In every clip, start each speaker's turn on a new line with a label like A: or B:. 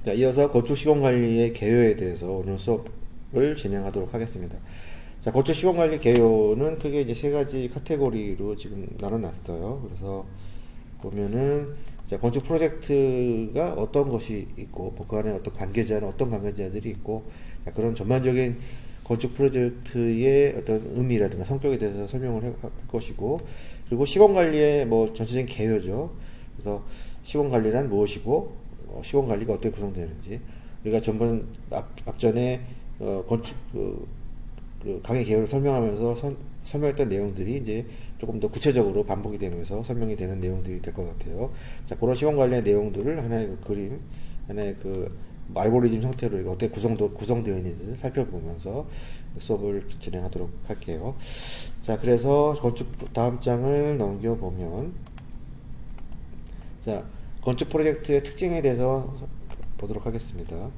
A: 자, 이어서 건축 시공 관리의 개요에 대해서 오늘 수업을 진행하도록 하겠습니다. 자, 건축 시공 관리 개요는 크게 이제 세 가지 카테고리로 지금 나눠놨어요. 그래서 보면은 자, 건축 프로젝트가 어떤 것이 있고, 뭐그 안에 어떤 관계자들이 있고, 자, 그런 전반적인 건축 프로젝트의 어떤 의미라든가 성격에 대해서 설명을 할 것이고, 그리고 시공 관리의 뭐 전체적인 개요죠. 그래서 시공 관리란 무엇이고, 시공 관리가 어떻게 구성되는지, 우리가 전번 앞전에 건축 그 강의 개요를 설명하면서 설명했던 내용들이 이제 조금 더 구체적으로 반복이 되면서 설명이 되는 내용들이 될 것 같아요. 자, 그런 시공 관리의 내용들을 하나의 그 그림, 하나의 그 알고리즘 형태로 이거 어떻게 구성되어 있는지 살펴보면서 수업을 진행하도록 할게요. 자, 그래서 건축 다음 장을 넘겨보면, 자, 건축 프로젝트의 특징에 대해서 보도록 하겠습니다. 자,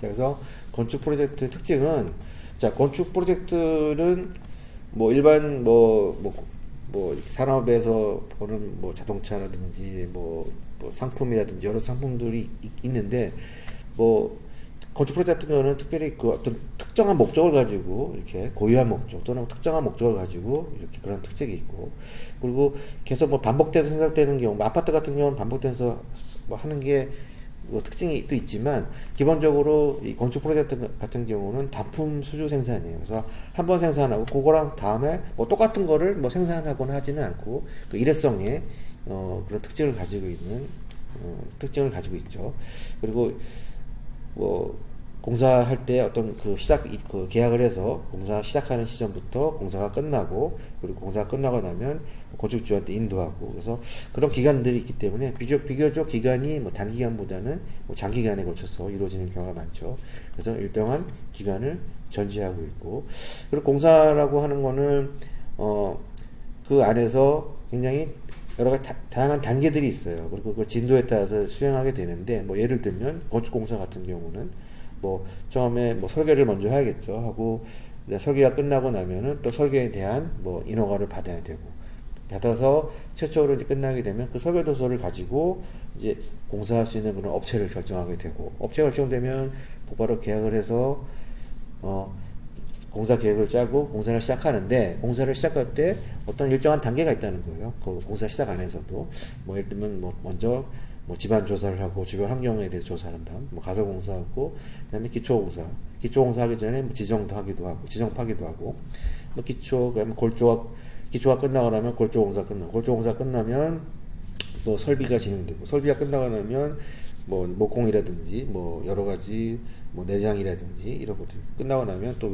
A: 그래서 건축 프로젝트의 특징은, 자, 건축 프로젝트는 뭐 일반 뭐 산업에서 보는 뭐 자동차라든지 뭐 상품이라든지 여러 상품들이 있는데, 뭐 건축 프로젝트 같은 경우는 특별히 그 어떤 특정한 목적을 가지고 이렇게 고유한 목적 또는 특정한 목적을 가지고 이렇게 그런 특징이 있고, 그리고 계속 뭐 반복돼서 생산되는 경우, 뭐 아파트 같은 경우는 반복돼서 뭐 하는 게 뭐 특징이 또 있지만, 기본적으로 이 건축 프로젝트 같은 경우는 단품 수주 생산이에요. 그래서 한 번 생산하고 그거랑 다음에 뭐 똑같은 거를 뭐 생산하거나 하지는 않고, 그 일회성의 그런 특징을 가지고 있는 특징을 가지고 있죠. 그리고 뭐 공사할 때 어떤 그 계약을 해서 공사 시작하는 시점부터 공사가 끝나고, 그리고 공사가 끝나고 나면 건축주한테 인도하고, 그래서 그런 기간들이 있기 때문에 비교적 기간이 뭐 단기간보다는 뭐 장기간에 걸쳐서 이루어지는 경우가 많죠. 그래서 일정한 기간을 전제하고 있고, 그리고 공사라고 하는 거는 그 안에서 굉장히 여러 가지 다양한 단계들이 있어요. 그리고 그 진도에 따라서 수행하게 되는데, 뭐 예를 들면 건축공사 같은 경우는 뭐 처음에 뭐 설계를 먼저 해야겠죠. 하고 설계가 끝나고 나면은 또 설계에 대한 뭐 인허가를 받아야 되고, 받아서 최초로 이제 끝나게 되면 그 설계 도서를 가지고 이제 공사할 수 있는 그런 업체를 결정하게 되고, 업체가 결정되면 곧바로 계약을 해서 공사 계획을 짜고 공사를 시작하는데, 공사를 시작할 때 어떤 일정한 단계가 있다는 거예요. 그 공사 시작 안에서도 뭐 예를 들면 뭐 먼저 뭐 집안 조사를 하고 주변 환경에 대해서 조사를 한 다음 뭐 가설 공사하고, 그다음에 기초 공사 하기 전에 뭐 지정도 하기도 하고 지정 파기도 하고, 뭐 그다음에 기초가 끝나고 나면 골조 공사 끝나면 뭐 설비가 진행되고, 설비가 끝나고 나면 뭐 목공이라든지 뭐 여러 가지 뭐 내장이라든지 이런 것들이 끝나고 나면 또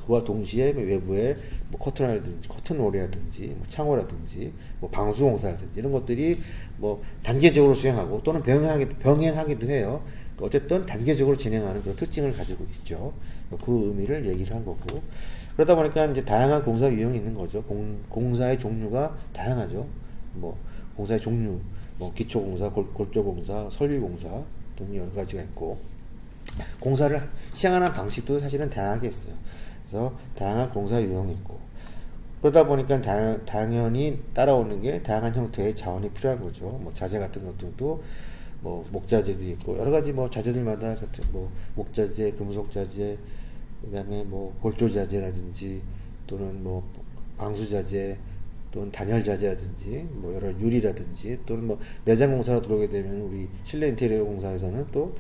A: 그와 동시에 외부에 뭐 커튼홀이라든지 뭐 창호라든지 뭐 방수공사라든지 이런 것들이 뭐 단계적으로 수행하고 또는 병행하기도 해요. 어쨌든 단계적으로 진행하는 그런 특징을 가지고 있죠. 그 의미를 얘기를 한 거고, 그러다 보니까 이제 다양한 공사 유형이 있는 거죠. 공사의 종류가 다양하죠. 뭐 공사의 종류, 뭐 기초공사, 골조공사, 설비공사 등 여러 가지가 있고, 공사를 시행하는 방식도 사실은 다양하게 있어요. 그래서 다양한 공사 유형이 있고, 그러다 보니까 당연히 따라오는 게 다양한 형태의 자원이 필요한 거죠. 뭐 자재 같은 것들도 뭐 목자재도 있고, 여러 가지 뭐 자재들마다 같은 뭐 목자재, 금속 자재, 그다음에 뭐 골조 자재라든지 또는 뭐 방수 자재 또는 단열 자재라든지 뭐 여러 유리라든지, 또는 뭐 내장 공사로 들어오게 되면 우리 실내 인테리어 공사에서는 또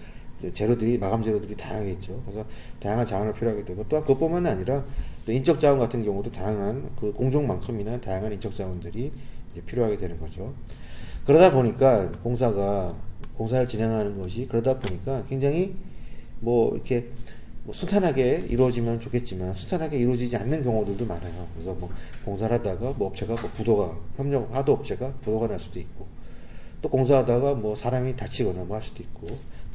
A: 재료들이, 마감 재료들이 다양하겠죠. 그래서 다양한 자원을 필요하게 되고, 또한 그것뿐만 아니라 또 인적 자원 같은 경우도 다양한 그 공종만큼이나 다양한 인적 자원들이 이제 필요하게 되는 거죠. 그러다 보니까 공사를 진행하는 것이, 그러다 보니까 굉장히 뭐 이렇게 뭐 순탄하게 이루어지면 좋겠지만 순탄하게 이루어지지 않는 경우들도 많아요. 그래서 뭐 공사를 하다가 뭐 업체가 뭐 하도 업체가 부도가 날 수도 있고, 또 공사하다가 뭐 사람이 다치거나 뭐 할 수도 있고,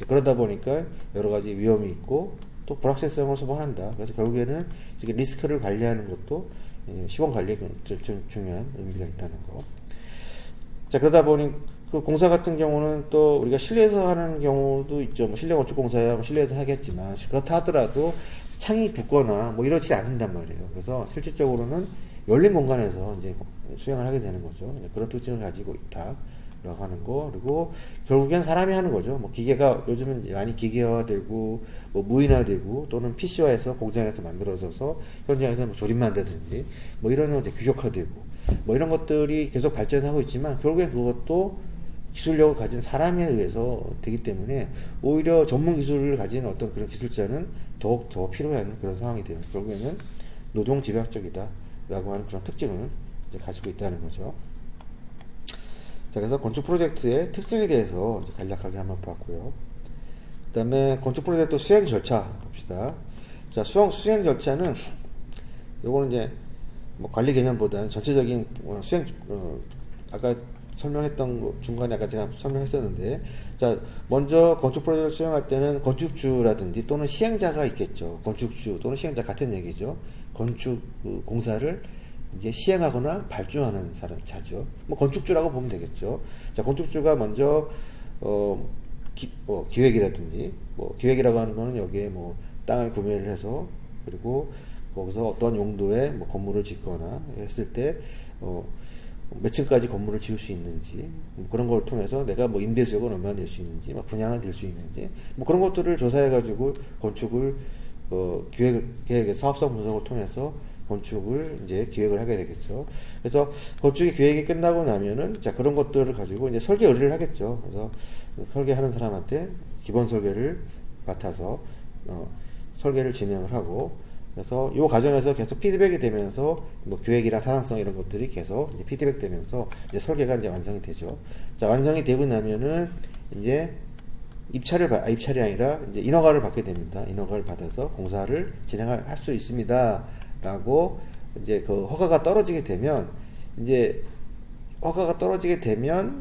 A: 그러다 보니까 여러 가지 위험이 있고 또 불확실성을 소모한다. 그래서 결국에는 이렇게 리스크를 관리하는 것도 시공 관리에 좀 중요한 의미가 있다는 거. 자, 그러다 보니 그 공사 같은 경우는 또 우리가 실내에서 하는 경우도 있죠. 뭐 실내 건축 공사야 뭐 실내에서 하겠지만, 그렇다 하더라도 창이 붙거나 뭐 이러지 않는단 말이에요. 그래서 실질적으로는 열린 공간에서 이제 수행을 하게 되는 거죠. 그런 특징을 가지고 있다. 라고 하는 거. 그리고 결국엔 사람이 하는 거죠. 뭐 기계가 요즘은 많이 기계화되고 뭐 무인화되고 또는 PC화해서 공장에서 만들어져서 현장에서 뭐 조립만 한다든지 뭐 이런 거 이제 규격화되고 뭐 이런 것들이 계속 발전하고 있지만 결국엔 그것도 기술력을 가진 사람에 의해서 되기 때문에 오히려 전문 기술을 가진 어떤 그런 기술자는 더욱 더 필요한 그런 상황이 돼요. 결국에는 노동 집약적이다 라고 하는 그런 특징을 이제 가지고 있다는 거죠. 자, 그래서 건축 프로젝트의 특징에 대해서 이제 간략하게 한번 봤고요. 그 다음에 건축 프로젝트 수행 절차 봅시다. 자, 수행 절차는 요거는 이제 뭐 관리 개념보다는 전체적인 수행, 아까 설명했던 거 중간에 아까 제가 설명했었는데, 자, 먼저 건축 프로젝트를 수행할 때는 건축주라든지 또는 시행자가 있겠죠. 건축주 또는 시행자 같은 얘기죠. 건축 공사를 이제 시행하거나 발주하는 자죠. 뭐 건축주라고 보면 되겠죠. 자, 건축주가 먼저 기획이라든지 뭐 기획이라고 하는 거는 여기에 뭐 땅을 구매를 해서 그리고 거기서 어떤 용도의 뭐 건물을 짓거나 했을 때 몇 층까지 건물을 지을 수 있는지 뭐 그런 걸 통해서 내가 뭐 임대수요가 얼마나 될 수 있는지 뭐 분양은 될 수 있는지 뭐 그런 것들을 조사해 가지고 건축을 계획의 사업성 분석을 통해서 건축을 이제 기획을 하게 되겠죠. 그래서 건축의 기획이 끝나고 나면은 자 그런 것들을 가지고 이제 설계 의뢰를 하겠죠. 그래서 설계하는 사람한테 기본 설계를 맡아서 설계를 진행을 하고 그래서 이 과정에서 계속 피드백이 되면서 뭐 기획이랑 타당성 이런 것들이 계속 이제 피드백 되면서 이제 설계가 이제 완성이 되죠. 자 완성이 되고 나면은 이제 입찰이 아니라 이제 인허가를 받게 됩니다. 인허가를 받아서 공사를 진행할 수 있습니다. 라고 이제 그 허가가 떨어지게 되면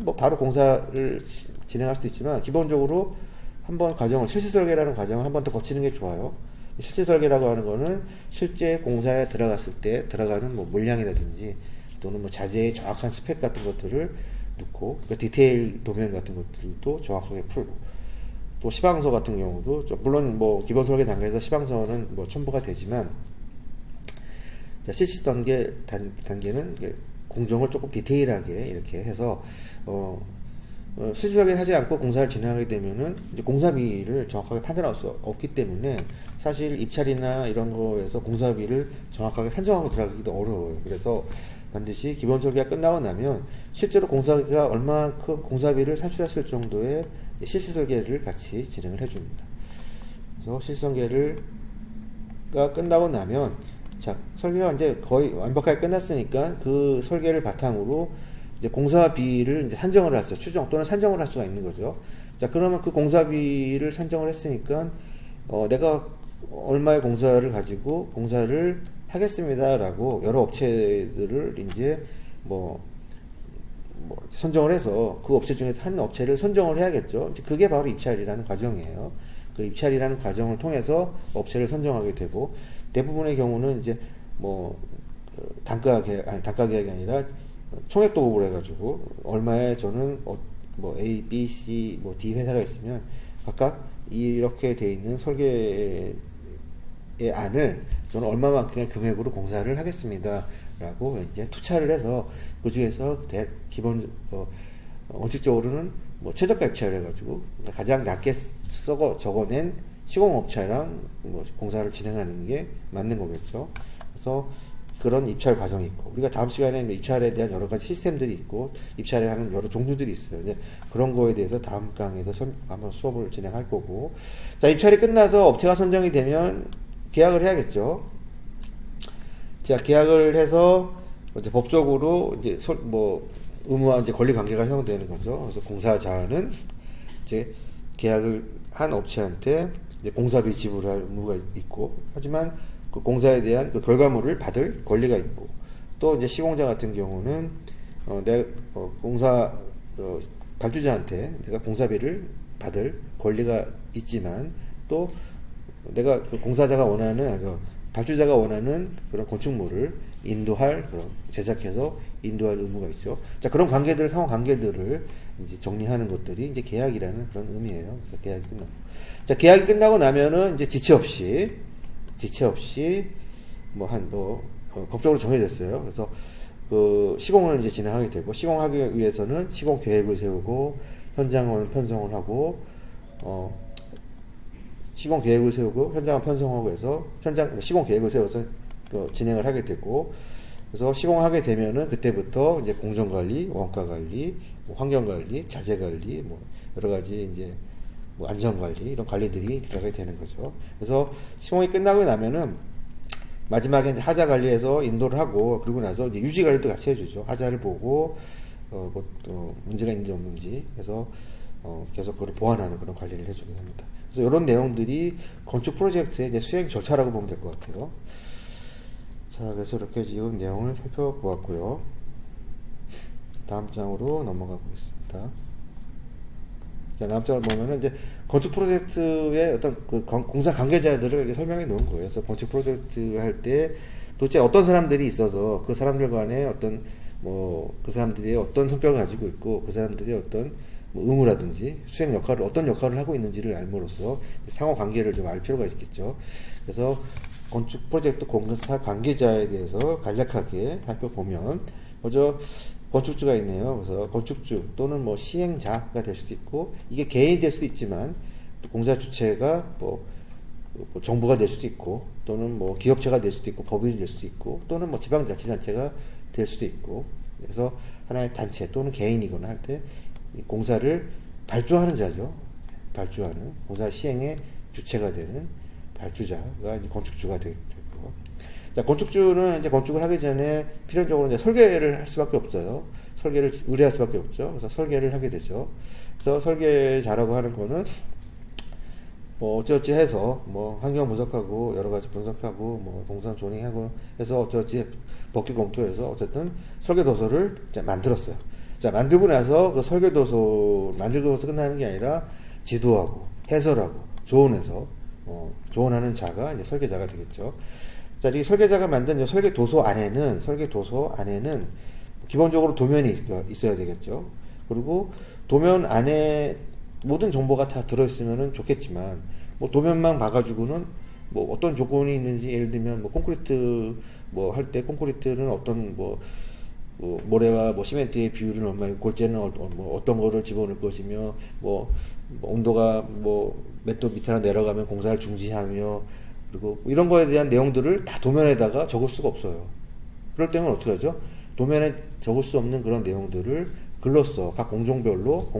A: 뭐 바로 공사를 진행할 수도 있지만 기본적으로 한번 실시 설계라는 과정을 한 번 더 거치는 게 좋아요. 실시 설계라고 하는 거는 실제 공사에 들어갔을 때 들어가는 뭐 물량이라든지 또는 뭐 자재의 정확한 스펙 같은 것들을 넣고 그러니까 디테일 도면 같은 것들도 정확하게 풀고 또 시방서 같은 경우도 물론 뭐 기본 설계 단계에서 시방서는 뭐 첨부가 되지만 자, 실시 단계는 공정을 조금 디테일하게 이렇게 해서 실시 설계를 하지 않고 공사를 진행하게 되면은 이제 공사비를 정확하게 판단할 수 없기 때문에 사실 입찰이나 이런 거에서 공사비를 정확하게 산정하고 들어가기도 어려워요. 그래서 반드시 기본 설계가 끝나고 나면 실제로 공사가 얼마큼 공사비를 산출했을 정도의 실시 설계를 같이 진행을 해줍니다. 그래서 실시 설계가 끝나고 나면 자, 설계가 이제 거의 완벽하게 끝났으니까 그 설계를 바탕으로 이제 공사비를 이제 산정을 할 수, 추정 또는 산정을 할 수가 있는 거죠. 자, 그러면 그 공사비를 산정을 했으니까, 내가 얼마의 공사를 가지고 공사를 하겠습니다라고 여러 업체들을 이제 뭐 선정을 해서 그 업체 중에서 한 업체를 선정을 해야겠죠. 이제 그게 바로 입찰이라는 과정이에요. 그 입찰이라는 과정을 통해서 업체를 선정하게 되고, 대부분의 경우는 이제 뭐 단가 계약이 아니라 총액 도급을 해가지고 얼마에 저는 뭐 A, B, C, 뭐 D 회사가 있으면 각각 이렇게 돼 있는 설계의 안을 저는 얼마만큼의 금액으로 공사를 하겠습니다라고 이제 투차를 해서 그 중에서 기본 원칙적으로는 뭐 최저가 입찰을 해가지고 가장 낮게 적어낸 시공업체랑 뭐 공사를 진행하는 게 맞는 거겠죠. 그래서 그런 입찰 과정이 있고 우리가 다음 시간에 입찰에 대한 여러 가지 시스템들이 있고 입찰에 하는 여러 종류들이 있어요. 이제 그런 거에 대해서 다음 강의에서 아마 수업을 진행할 거고 자 입찰이 끝나서 업체가 선정이 되면 계약을 해야겠죠. 자 계약을 해서 이제 법적으로 이제 의무와 이제 권리 관계가 형성되는 거죠. 그래서 공사자는 이제 계약을 한 업체한테 이제 공사비 지불할 의무가 있고 하지만 그 공사에 대한 그 결과물을 받을 권리가 있고 또 이제 시공자 같은 경우는 발주자한테 내가 공사비를 받을 권리가 있지만 또 내가 그 공사자가 원하는 발주자가 원하는 그런 건축물을 제작해서 인도할 의무가 있죠. 자, 그런 상호 관계들을 이제 정리하는 것들이 이제 계약이라는 그런 의미예요. 그래서 계약이 끝나고. 자, 계약이 끝나고 나면은 이제 지체 없이 법적으로 정해졌어요. 그래서 그 시공을 이제 진행하게 되고, 시공하기 위해서는 시공 계획을 세우고 현장을 편성을 하고, 시공 계획을 세우고 현장을 편성하고 해서 시공 계획을 세워서 진행을 하게 되고, 그래서 시공하게 되면은 그때부터 이제 공정관리, 원가관리, 뭐 환경관리, 자재관리, 뭐 여러 가지 이제 뭐 안전관리 이런 관리들이 들어가게 되는 거죠. 그래서 시공이 끝나고 나면은 마지막에 이제 하자 관리해서 인도를 하고, 그러고 나서 이제 유지 관리도 같이 해주죠. 하자를 보고 문제가 있는지 없는지 해서 계속 그걸 보완하는 그런 관리를 해주게 됩니다. 그래서 이런 내용들이 건축 프로젝트의 이제 수행 절차라고 보면 될 것 같아요. 자, 그래서 이렇게 지금 내용을 살펴보았고요. 다음 장으로 넘어가 보겠습니다. 자, 다음 장을 보면은 이제 건축 프로젝트의 어떤 그 공사 관계자들을 이렇게 설명해 놓은 거예요. 그래서 건축 프로젝트 할 때 도대체 어떤 사람들이 있어서 그 사람들 간에 어떤 뭐 그 사람들이 어떤 성격을 가지고 있고 그 사람들이 어떤 뭐 의무라든지 수행 역할을 어떤 역할을 하고 있는지를 알므로써 상호 관계를 좀 알 필요가 있겠죠. 그래서 건축 프로젝트 공사 관계자에 대해서 간략하게 살펴보면, 먼저 건축주가 있네요. 그래서 건축주 또는 뭐 시행자가 될 수도 있고, 이게 개인이 될 수도 있지만 공사 주체가 뭐 정부가 될 수도 있고, 또는 뭐 기업체가 될 수도 있고, 법인이 될 수도 있고, 또는 뭐 지방자치단체가 될 수도 있고, 그래서 하나의 단체 또는 개인이거나 할 때 공사를 발주하는 자죠. 발주하는 공사 시행의 주체가 되는 발주자가 이제 건축주가 되고, 자, 건축주는 이제 건축을 하기 전에 필연적으로 이제 설계를 할 수밖에 없어요. 설계를 의뢰할 수밖에 없죠. 그래서 설계를 하게 되죠. 그래서 설계자라고 하는 거는 뭐 어찌어찌 해서 뭐 환경 분석하고 여러 가지 분석하고 뭐 동선 조링하고 해서 어찌어찌 법규 검토해서 어쨌든 설계 도서를 만들었어요. 자, 만들고 나서 그 설계 도서 만들고 나서 끝나는 게 아니라 지도하고 해설하고 조언해서 조언하는 자가 이제 설계자가 되겠죠. 자, 이 설계자가 만든 설계 도서 안에는 기본적으로 도면이 있어야 되겠죠. 그리고 도면 안에 모든 정보가 다 들어있으면 좋겠지만, 뭐 도면만 봐가지고는 뭐 어떤 조건이 있는지, 예를 들면 뭐 콘크리트 뭐 할 때 콘크리트는 어떤 뭐 모래와 뭐 시멘트의 비율은 얼마이고, 골재는 뭐 어떤 거를 집어넣을 것이며, 뭐 온도가 뭐 몇 도 밑으로 내려가면 공사를 중지하며, 그리고 이런 거에 대한 내용들을 다 도면에다가 적을 수가 없어요. 그럴 때는 어떻게 하죠? 도면에 적을 수 없는 그런 내용들을 글로써 각 공정별로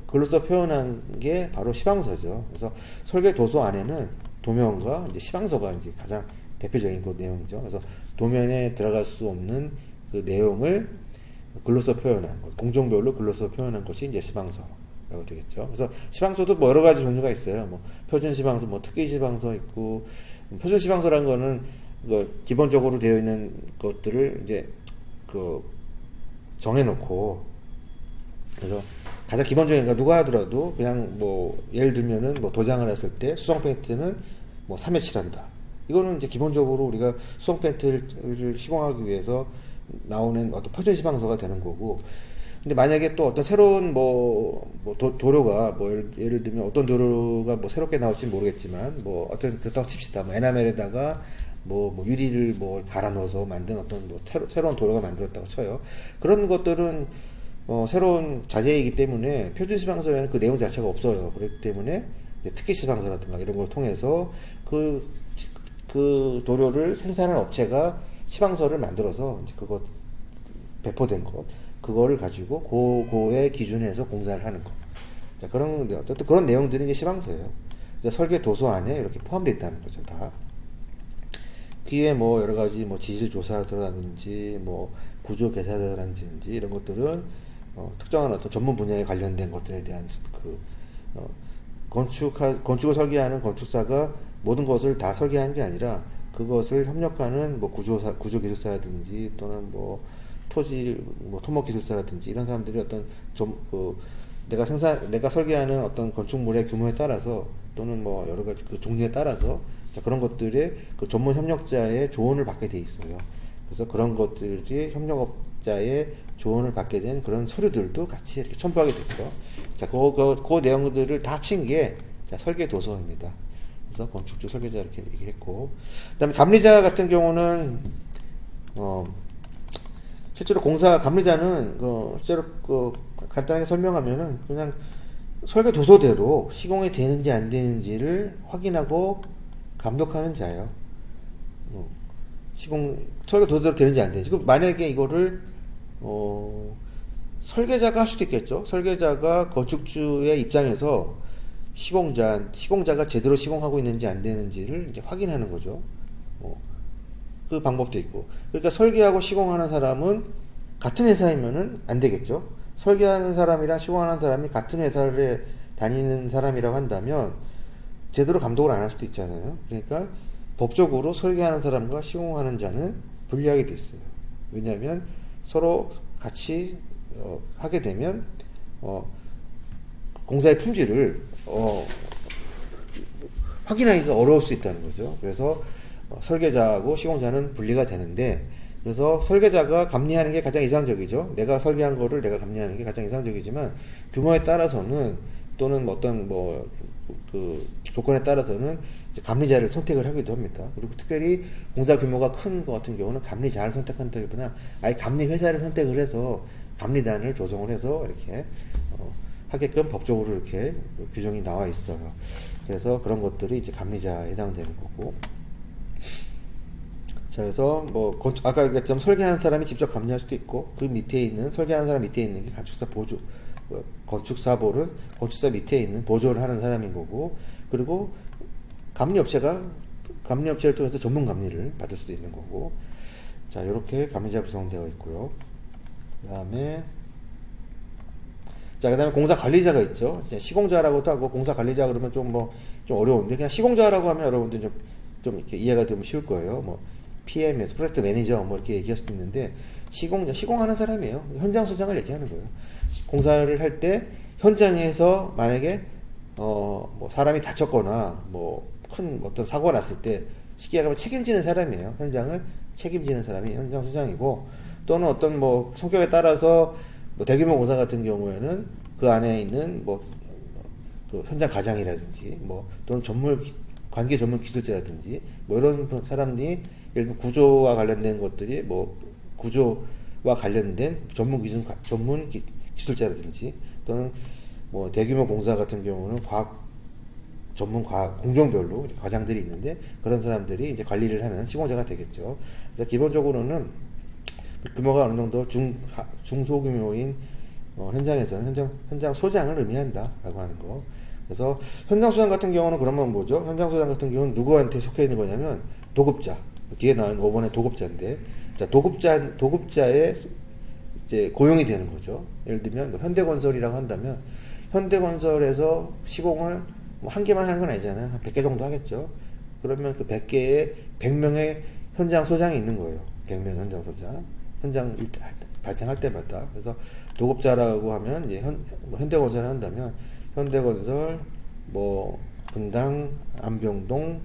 A: 글로써 표현한 게 바로 시방서죠. 그래서 설계 도서 안에는 도면과 이제 시방서가 이제 가장 대표적인 그 내용이죠. 그래서 도면에 들어갈 수 없는 그 내용을 글로써 표현한 것, 공정별로 글로써 표현한 것이 이제 시방서라고 되겠죠. 그래서 시방서도 뭐 여러 가지 종류가 있어요. 뭐 표준 시방서, 뭐 특기 시방서 있고, 표준 시방서라는 거는 그 기본적으로 되어 있는 것들을 이제 그 정해놓고, 그래서 가장 기본적인 거 누가 하더라도 그냥 뭐 예를 들면은 뭐 도장을 했을 때 수성 페인트는 뭐 3회 칠한다. 이거는 이제 기본적으로 우리가 수성 페인트를 시공하기 위해서 나오는 어떤 표준 시방서가 되는 거고, 근데 만약에 또 어떤 새로운 도료가 뭐 예를 들면 어떤 도료가 뭐 새롭게 나올지 모르겠지만, 뭐 어떤 그렇다고 칩시다. 뭐 에나멜에다가 뭐 유리를 뭐 갈아 넣어서 만든 어떤 뭐 새로운 도료가 만들었다고 쳐요. 그런 것들은 새로운 자재이기 때문에 표준 시방서에는 그 내용 자체가 없어요. 그렇기 때문에 특기 시방서라든가 이런 걸 통해서 그 도료를 생산한 업체가 시방서를 만들어서 이제 그거 배포된 거, 그거를 가지고 그거의 기준에서 공사를 하는 거. 자, 어떤 그런 내용들이 이제 시방서예요. 이제 설계 도서 안에 이렇게 포함되어 있다는 거죠, 다. 그 외에 뭐 여러 가지 뭐 지질 조사서라든지 뭐 구조 계사서라든지 이런 것들은 특정한 어떤 전문 분야에 관련된 것들에 대한 건축을 설계하는 건축사가 모든 것을 다 설계하는 게 아니라 그것을 협력하는 뭐 구조기술사라든지 또는 뭐 토목기술사라든지 이런 사람들이 어떤 내가 설계하는 어떤 건축물의 규모에 따라서 또는 뭐 여러 가지 그 종류에 따라서 그런 것들의 그 전문 협력자의 조언을 받게 돼 있어요. 그래서 그런 것들이 협력업자의 조언을 받게 된 그런 서류들도 같이 이렇게 첨부하게 됐죠. 자, 그 내용들을 다 합친 게 설계 도서입니다. 그래서 건축주 설계자 이렇게 얘기했고, 그다음에 감리자 같은 경우는 실제로 공사 감리자는 실제로 간단하게 설명하면은 그냥 설계 도서대로 시공이 되는지 안 되는지를 확인하고 감독하는 자예요. 설계 도서대로 되는지 안 되는지. 만약에 이거를 설계자가 할 수도 있겠죠. 설계자가 건축주의 입장에서 시공자가 제대로 시공하고 있는지 안 되는지를 이제 확인하는 거죠. 그 방법도 있고. 그러니까 설계하고 시공하는 사람은 같은 회사이면은 안 되겠죠. 설계하는 사람이랑 시공하는 사람이 같은 회사를 다니는 사람이라고 한다면 제대로 감독을 안 할 수도 있잖아요. 그러니까 법적으로 설계하는 사람과 시공하는 자는 분리하게 돼 있어요. 왜냐하면 서로 같이 하게 되면 공사의 품질을 확인하기가 어려울 수 있다는 거죠. 그래서 설계자하고 시공자는 분리가 되는데, 그래서 설계자가 감리하는 게 가장 이상적이죠. 내가 설계한 거를 내가 감리하는 게 가장 이상적이지만 규모에 따라서는 또는 어떤 그 조건에 따라서는 이제 감리자를 선택을 하기도 합니다. 그리고 특별히 공사 규모가 큰 것 같은 경우는 감리자를 선택한다기보다 아예 감리 회사를 선택을 해서 감리단을 조정을 해서 이렇게 하게끔 법적으로 이렇게 규정이 나와 있어요. 그래서 그런 것들이 이제 감리자에 해당되는 거고. 자, 그래서 아까 얘기했지만 설계하는 사람이 직접 감리할 수도 있고, 그 밑에 있는 설계하는 사람 밑에 있는 게 건축사 보조, 건축사볼은 건축사 밑에 있는 보조를 하는 사람인 거고, 그리고 감리업체를 통해서 전문 감리를 받을 수도 있는 거고. 자, 이렇게 감리자 구성되어 있고요. 그 다음에 공사 관리자가 있죠. 시공자라고도 하고 공사 관리자 그러면 좀 어려운데, 그냥 시공자라고 하면 여러분들 좀 이렇게 이해가 되면 쉬울 거예요. PM에서 프로젝트 매니저 이렇게 얘기할 수도 있는데, 시공하는 사람이에요. 현장 소장을 얘기하는 거예요. 공사를 할 때 현장에서 만약에 사람이 다쳤거나 큰 어떤 사고가 났을 때 쉽게 얘기하면 책임지는 사람이에요. 현장을 책임지는 사람이 현장 소장이고, 또는 어떤 성격에 따라서 대규모 공사 같은 경우에는 그 안에 있는 그 현장 과장이라든지 또는 관계 전문 기술자라든지 이런 사람들이 예를 들면 구조와 관련된 것들이 구조와 관련된 전문 기술자라든지, 또는 대규모 공사 같은 경우는 공종별로 과장들이 있는데, 그런 사람들이 이제 관리를 하는 시공자가 되겠죠. 그래서 기본적으로는 규모가 어느 정도 중소규모인 현장에서는 현장 소장을 의미한다라고 하는 거. 그래서 현장 소장 같은 경우는 그러면 뭐죠? 현장 소장 같은 경우는 누구한테 속해 있는 거냐면 도급자. 뒤에 나온 5번의 도급자인데, 자, 도급자의 이제 고용이 되는 거죠. 예를 들면 현대건설이라고 한다면 현대건설에서 시공을 한 개만 하는 건 아니잖아요. 한 100개 정도 하겠죠. 그러면 그 100개에 100명의 현장 소장이 있는 거예요. 100명 현장 소장. 현장 발생할 때마다. 그래서 도급자라고 하면 이제 현대건설을 한다면 현대건설 분당 안병동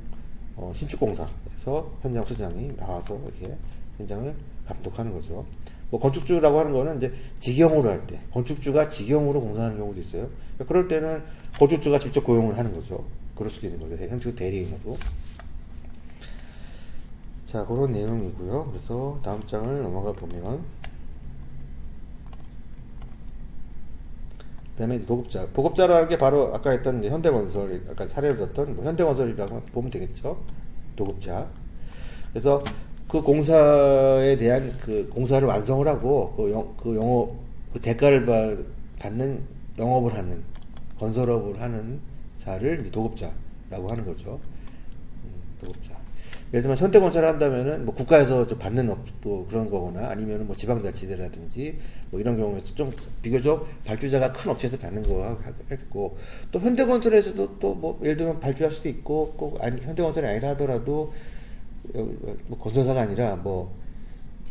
A: 신축공사에서 현장 소장이 나와서 이렇게 현장을 감독하는 거죠. 건축주라고 하는 거는 이제 직영으로 할 때, 건축주가 직영으로 공사하는 경우도 있어요. 그럴 때는 건축주가 직접 고용을 하는 거죠. 그럴 수도 있는 거죠. 현직 대리인으로. 자, 그런 내용이고요. 그래서 다음 장을 넘어가 보면, 그 다음에 도급자라는 게 바로 아까 했던 현대건설, 아까 사례를 들었던 현대건설이라고 보면 되겠죠. 도급자. 그래서 그 공사에 대한 그 공사를 완성을 하고 그 대가를 받는 영업을 하는, 건설업을 하는 자를 이제 도급자라고 하는 거죠. 도급자. 예를 들면 현대건설을 한다면은 국가에서 좀 받는 그런 거거나, 아니면은 지방자치대라든지 이런 경우에서 좀 비교적 발주자가 큰 업체에서 받는 거 했고, 또 현대건설에서도 또 예를 들면 발주할 수도 있고, 꼭 현대건설이 아니라 하더라도 건설사가 아니라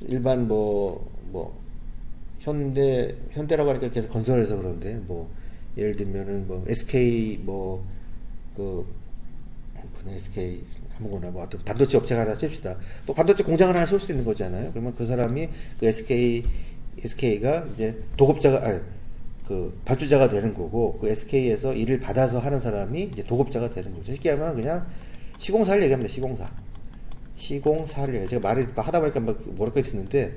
A: 일반 현대라고 하니까 계속 건설해서 그런데 예를 들면은 SK SK 아무거나 어떤 반도체 업체가 하나 칩시다. 반도체 공장을 하나 세울 수 있는 거잖아요. 그러면 그 사람이 그 SK가 이제 발주자가 되는 거고, 그 SK에서 일을 받아서 하는 사람이 이제 도급자가 되는 거죠. 쉽게 하면 그냥 시공사를 얘기합니다. 시공사를 제가 말을 하다 보니까 뭐랄까 듣는데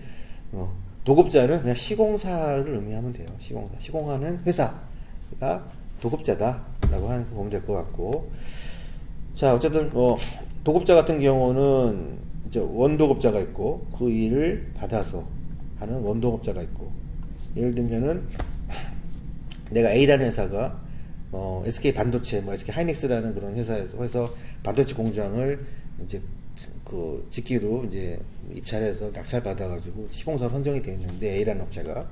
A: 도급자는 그냥 시공사를 의미하면 돼요. 시공사. 시공하는 회사가 도급자다라고 보면 될 것 같고. 자, 어쨌든, 도급자 같은 경우는 이제 원도급자가 있고, 그 일을 받아서 하는 원도급자가 있고, 예를 들면은, 내가 A라는 회사가, SK 반도체, SK 하이닉스라는 그런 회사에서 반도체 공장을 이제 직기로 이제 입찰해서 낙찰 받아가지고 시공사로 선정이 되어 있는데 A라는 업체가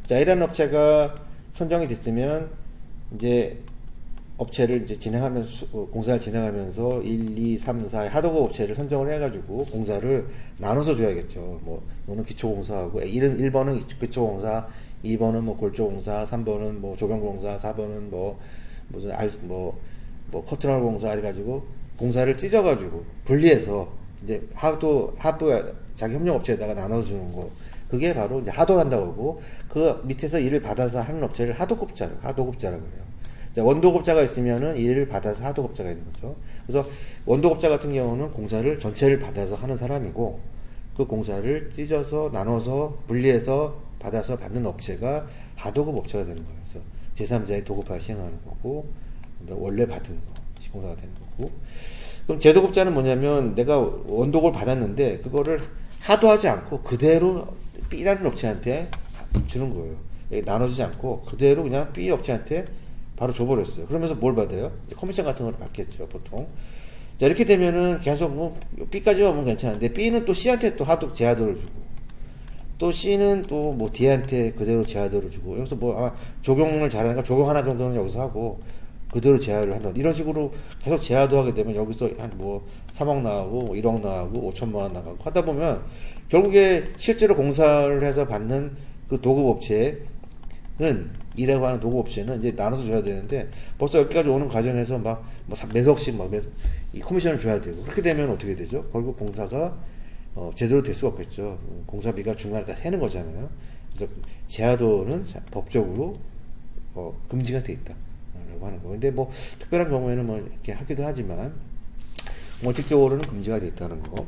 A: 자 A라는 업체가 선정이 됐으면 이제 업체를 이제 진행하면서 공사를 진행하면서 1, 2, 3, 4의 하도급 업체를 선정을 해가지고 공사를 나눠서 줘야겠죠. 뭐 너는 기초공사하고 1번은 기초공사, 2번은 뭐 골조공사, 3번은 뭐 조경공사, 4번은 뭐 무슨 커트널 공사 해가지고 공사를 찢어가지고 분리해서 이제 하부 자기 협력업체에다가 나눠주는 거 그게 바로 이제 하도한다고 하고 그 밑에서 일을 받아서 하는 업체를 하도급자라고 그래요. 자, 원도급자가 있으면은 일을 받아서 하도급자가 있는 거죠. 그래서 원도급자 같은 경우는 공사를 전체를 받아서 하는 사람이고 그 공사를 찢어서 나눠서 분리해서 받아서 받는 업체가 하도급 업체가 되는 거예요. 그래서 제3자의 도급화를 시행하는 거고 원래 받은 거 시공사가 되는 거고. 그럼 제도급자는 뭐냐면 내가 원독을 받았는데 그거를 하도하지 않고 그대로 B라는 업체한테 주는 거예요. 나눠주지 않고 그대로 그냥 B 업체한테 바로 줘버렸어요. 그러면서 뭘 받아요? 커미션 같은 걸 받겠죠, 보통. 자, 이렇게 되면은 계속 뭐 B까지만 오면 괜찮은데 B는 또 C한테 또 제하도를 주고 또 C는 또 뭐 D한테 그대로 제하도를 주고 여기서 뭐 적용을 잘하니까 적용 하나 정도는 여기서 하고 그대로 제하를 한다. 이런 식으로 계속 제하도 하게 되면 여기서 한 뭐 3억 나가고 1억 나가고 5천만 원 나가고 하다 보면 결국에 실제로 공사를 해서 받는 그 도급업체는 일하고 하는 도급업체는 이제 나눠서 줘야 되는데 벌써 여기까지 오는 과정에서 막 매석씩 이 커미션을 줘야 되고 그렇게 되면 어떻게 되죠? 결국 공사가 제대로 될 수가 없겠죠. 공사비가 중간에 다 새는 거잖아요. 그래서 제하도는 법적으로 금지가 돼 있다. 하는 거. 근데 뭐 특별한 경우에는 뭐 이렇게 하기도 하지만 원칙적으로는 금지가 되어 있다는 거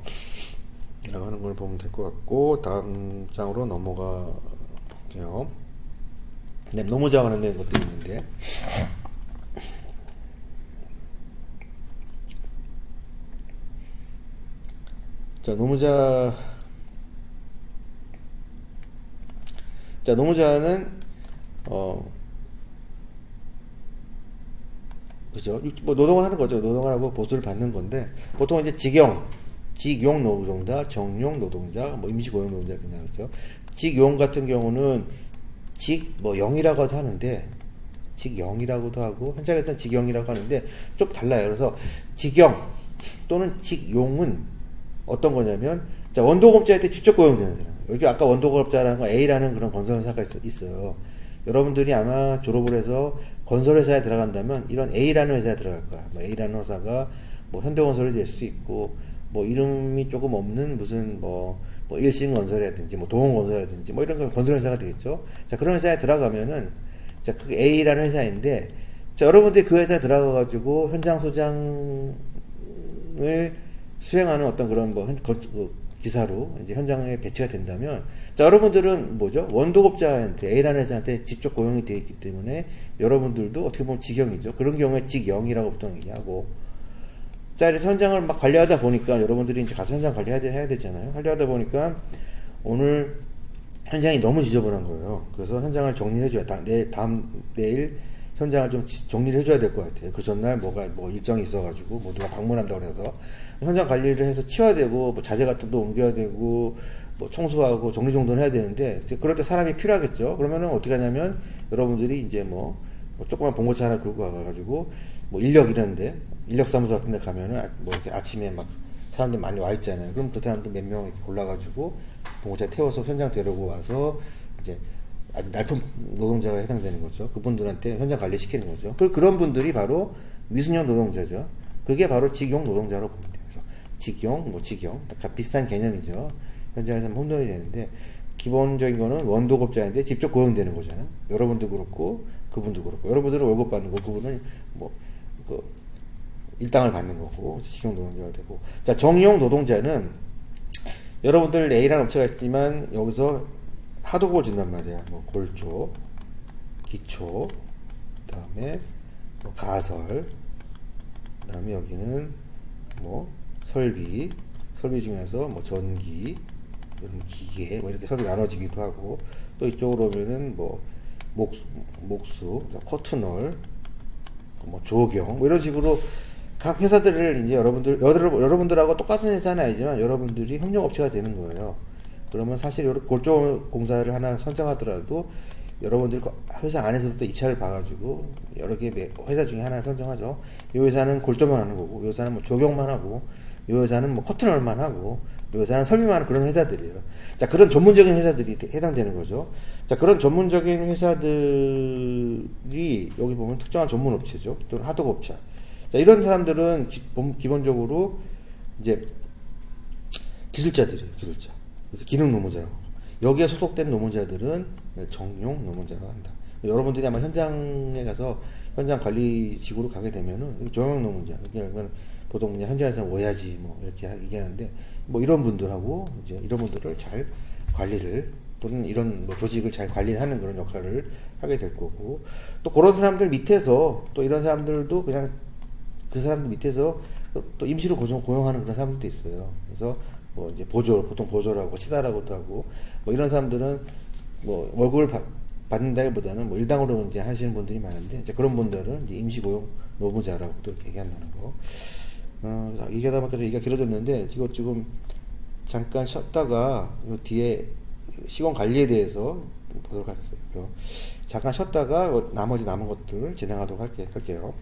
A: 라고 하는 걸 보면 될 것 같고 다음 장으로 넘어가 볼게요. 네, 노무자 관련된 것도 있는데 자 노무자는 그죠? 뭐 노동을 하는 거죠. 노동을 하고 보수를 받는 건데 보통 이제 직용 노동자, 정용 노동자, 뭐 임시고용 노동자 이렇게 나왔죠. 직용 같은 경우는 영이라고도 하는데 직영이라고도 하고 현장에서는 직영이라고 하는데 좀 달라요. 그래서 직영 또는 직용은 어떤 거냐면 자 원도급자한테 직접 고용되는 사람. 여기 아까 원도급자라는 거 A라는 그런 건설회사가 있어요. 여러분들이 아마 졸업을 해서 건설회사에 들어간다면 이런 A라는 회사에 들어갈 거야. 뭐 A라는 회사가 뭐 현대건설이 될 수도 있고 뭐 이름이 조금 없는 무슨 뭐 일신건설이라든지 뭐 동원건설이라든지 뭐 이런 건설회사가 되겠죠. 자 그런 회사에 들어가면은 자 그 A라는 회사인데 자 여러분들이 그 회사에 들어가 가지고 현장 소장을 수행하는 어떤 그런 기사로 이제 현장에 배치가 된다면 자 여러분들은 뭐죠? 원도급자한테 A라는 회사한테 직접 고용이 되어 있기 때문에 여러분들도 어떻게 보면 직영이죠. 그런 경우에 직영이라고 보통 얘기하고 자 이래서 현장을 막 관리하다 보니까 여러분들이 이제 가서 현장 해야 되잖아요. 관리하다 보니까 오늘 현장이 너무 지저분한 거예요. 그래서 현장을 정리를 해줘야 내일 현장을 좀 정리를 해줘야 될 것 같아요. 그 전날 뭐 일정이 있어가지고 뭐 누가 방문한다고 그래서 현장 관리를 해서 치워야 되고 뭐 자재 같은 거 옮겨야 되고 뭐 청소하고 정리정돈을 해야 되는데 그럴 때 사람이 필요하겠죠. 그러면은 어떻게 하냐면 여러분들이 이제 뭐 조그만 봉고차 하나 긁고 와가지고 뭐 인력사무소 같은 데 가면은 뭐 이렇게 아침에 막 사람들 많이 와 있잖아요. 그럼 그 사람들 몇 명 골라가지고 봉고차 태워서 현장 데리고 와서 이제 아주 날품 노동자가 해당되는 거죠. 그분들한테 현장 관리 시키는 거죠. 그런 분들이 바로 미숙련 노동자죠. 그게 바로 직용 노동자로 봅니다. 그래서 직용, 다 비슷한 개념이죠. 현장에서 혼돈이 되는데 기본적인 거는 원도급자인데 직접 고용되는 거잖아요. 여러분도 그렇고 그분도 그렇고 여러분들은 월급 받는 거, 그분은 일당을 받는 거고 직용 노동자가 되고 자 정용 노동자는 여러분들 A라는 업체가 있지만 여기서 하도급을 준단 말이야. 뭐 골조, 기초, 그다음에 뭐 가설, 그다음에 여기는 뭐 설비 중에서 뭐 전기, 이런 기계 뭐 이렇게 설비 나눠지기도 하고, 또 이쪽으로 오면은 뭐 목수, 커튼홀, 뭐 조경 뭐 이런 식으로 각 회사들을 이제 여러분들하고 똑같은 회사는 아니지만 여러분들이 협력업체가 되는 거예요. 그러면 사실 골조 공사를 하나 선정하더라도 여러분들 회사 안에서도 또 입찰을 봐가지고 여러 개 회사 중에 하나를 선정하죠. 이 회사는 골조만 하는 거고, 이 회사는 뭐 조경만 하고, 이 회사는 뭐 커튼홀만 하고, 이 회사는 설비만 하는 그런 회사들이에요. 자, 그런 전문적인 회사들이 해당되는 거죠. 자, 그런 전문적인 회사들이 여기 보면 특정한 전문 업체죠. 또는 하도급업체. 자, 이런 사람들은 기본적으로 이제 기술자들이에요. 기술자. 그래서 기능 노무자라고. 여기에 소속된 노무자들은 정용 노무자라고 한다. 여러분들이 아마 현장에 가서 현장 관리직으로 가게 되면은 정용 노무자. 그러니까 보통 그냥 현장에서는 오야지 뭐 이렇게 얘기하는데, 뭐 이런 분들하고 이제 이런 분들을 잘 관리를, 또는 이런 뭐 조직을 잘 관리하는 그런 역할을 하게 될 거고, 또 그런 사람들 밑에서 또 이런 사람들도 그냥 그 사람들 밑에서 또 임시로 고용하는 그런 사람들도 있어요. 그래서 뭐 이제 보통 보조라고 시다라고도 하고, 뭐 이런 사람들은 뭐 월급을 받는다기보다는 뭐 일당으로 이제 하시는 분들이 많은데, 이제 그런 분들은 이제 임시 고용 노무자라고도 이렇게 얘기한다는 거. 얘기하다 보니까 얘기가 길어졌는데, 이거 지금 잠깐 쉬었다가 요 뒤에 시공 관리에 대해서 보도록 할게요. 잠깐 쉬었다가 나머지 남은 것들 진행하도록 할게요.